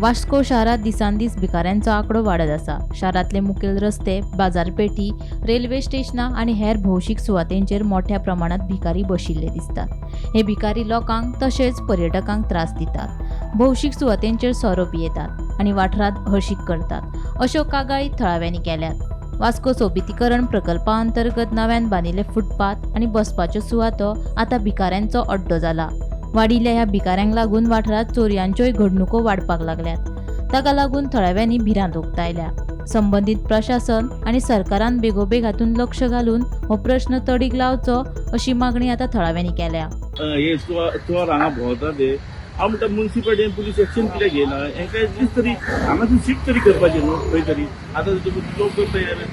वास्को शहरात दिसांदिस भिकाऱ्यांचो आंकडो वाडत आसा। शहरातले मुखेल रस्ते, बाजारपेटी, रेल्वे स्टेशनां आणि हेर भौशीक सुवातेंचेर मोठ्या प्रमाणात भिकारी बशिल्ले दिसतात। हे भिकारी लोकांक तशेंच पर्यटकांक त्रास दितात, भौशीक सुवातेंचेर सोरो पियेतात आणि वाठारांत हळशीक करतात। अश्यो कागाळी थळाव्यांनी केल्यात। वास्को सोबितीकरण प्रकल्पा अंतर्गत नव्यान बांदिल्ले फुटपाथ आणि बसपाच्यो सुवातो आता भिकाऱ्यांचो अड्डो जाला। वाडिल्ल्या ह्या भिकाऱ्यांक लागून वाठारांत चोरयांच्योय घडणुको वाडपाक लागल्यात। ताका लागून थळाव्यांनी भिरांत उक्तायल्या। संबंधीत प्रशासन आणि सरकारान बेगोबेग हातून लक्ष घालून हो प्रश्न तडीक लावचो अशी मागणी आता थळाव्यांनी केल्या। हे चोर हांगा भोंवता ते हांव म्हणटा म्युनिसिपालिटीन पुलीस एक्शन कित्याक घेयना, हेका एटलीस्ट तरी हांगासून शिफ्ट तरी करपाचें न्हू खंय तरी। आतां लोक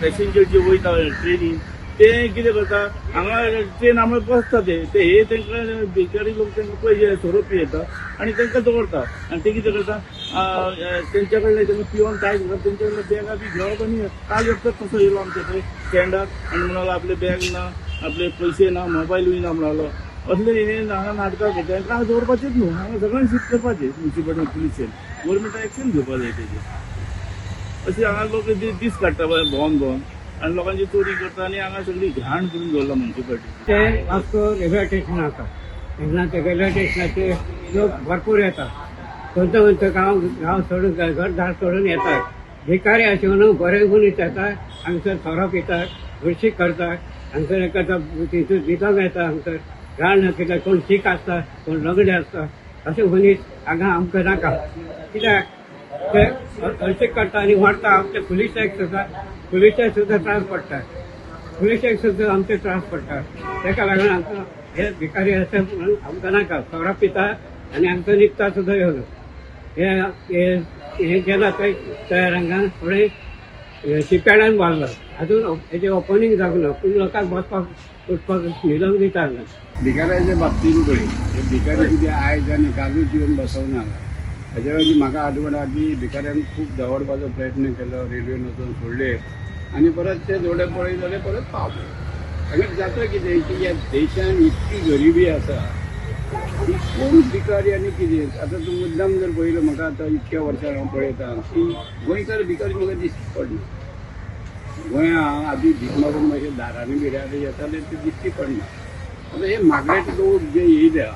पॅसेंजर जे वयता ट्रेनीन ते कितें करता, हांगा ट्रेन आमी बसता ते हे तांकां भिकारी लोक तांकां पयशे सोरोप येता आनी तांकां दवरता आनी ते कितें करता तेंच्या कडल्यान तांकां पिवन काय करता, तेंच्या कडल्यान बॅगां बी घेवप आनी काल एकटोच तसो येयलो आमच्या थंय स्टँडार आनी म्हणलो आपले बॅग ना, आपले पयशे ना, मोबायलूय ना म्हणलो। असले हे हांगा नाटकां करता, तांकां दवरपाचेच न्हू, हांगा सगळ्यांक शिफ्ट करपाचें म्युनिसिपालिटी पुलिसेन, गव्हर्मेंटान एक्शन घेवपाक जाय तेजेर। अशें हांगा लोक दीस काडटा भोंवन भोंवन आनी लोकांची चोरी करता आनी हांगा सगळी घाण करून दवरला म्युनिसिपालिटी। ते वास्को रेल्वे स्टेशन आसा तेन्ना ते रेल्वे स्टेशनाचे लोक भरपूर येतात, खंयचो खंयचो गांव सोडून घरदार सोडून येतात। भिकारी आशिवन बरे मनीस येतात, हांगसर सोरो पितात, हळशीक करतात, हांगसर एखादा तितून भितर येता, हांगसर घाण कित्याक कोण शीक आसता, कोण लंगडे आसता, अशे मनीस हांगा आमकां नाका। कित्याक ते हळशीक करता आनी मारता। आमचे पुलिसाक सुद्दां त्रास पडटा, पुलिसाक सुद्दां आमचे त्रास पडटा। ताका लागून आमकां हे भिकारी आसा म्हणून आमकां नाका। सोरो पिता आनी आमकां न्हिदता सुद्दां येवन हे केला तयार हांगा थोडे शिप्याळ्यान बांदला, अजून हेजें ओपनिंग जावना, पूण लोकांक बसपाक उठपाक न्हिदोंक दिता हांगा। भिकाऱ्याच्या बाबतीन पळय, हे भिकारी कितें आयज आनी कालूच येवन बसवना। हाज्या वयली म्हाका आठवण आसा की भिकाऱ्यांक खूब दवरपाचो प्रयत्न केलो, रेल्वेन वचून सोडले आनी परत ते जोडे पळय जाल्यार परत पावले। हांगा जाता कितें की ह्या देशान इतकी गरिबी आसा की कोण भिकारी आनी कितें। आतां तूं मुद्दाम जर पळयलो, म्हाका आतां इतक्या वर्सां हांव पळयतां की गोंयकार भिकारी म्हाका दिश्टी पडना। गोंयांत आदी भीक मागून मातशे दारांनी बिरांनी येताले ते दिश्टी पडना। आतां हे मागरेट लोक जे येयल्या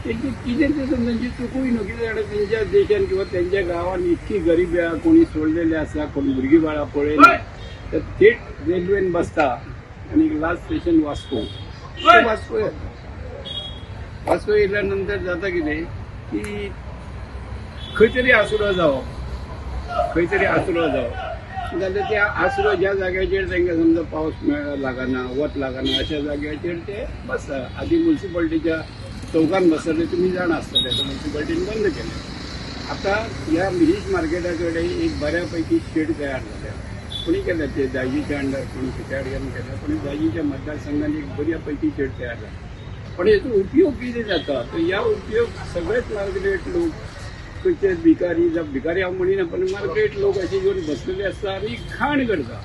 तेंची कितें तें तेंची चुकूय न्हू, कितें जाणां तेंच्या देशान किंवा तेंच्या गांवांत इतकी गरिबी आसा, कोणी सोडलेले आसा, कोण भुरगीं बाळां पळयना, तर थेट रेल्वेन बसता आनी लास्ट स्टेशन वास्को येता। वास्को येयल्या नंतर जाता कितें की खंय तरी आसरो जावप जाल्यार त्या आसरो ज्या जाग्याचेर तांकां समजा पावस लागना, वत लागना, अशा जाग्याचेर ते बसता। आदी म्युनिसिपालिटीच्या चौकान बसताले, तुमी जाण आसतले, म्युनिसिपालिटीन बंद केले। आतां ह्या मिरीज मार्केटा कडेन एक बऱ्यापैकी शेड तयार जाल्या। कोणी केल्या ते दायजीच्या अंडर, कोणी कित्या अडग्यान केल्या, पण दायजीच्या मतदारसंघान एक बऱ्यापैकी शेड तयार जाला। पण हेचो उपयोग कितें जाता, तर ह्या उपयोग सगळेच मार्ग्रेट लोक, खंयचे भिकारी हांव म्हणिना, पण मार्ग्रेट लोक अशे घेवन बसलेले आसता आनी घाण करता।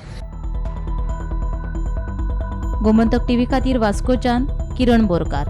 गोमंतक टीव्ही खातीर वास्कोच्यान किरण बोरकार।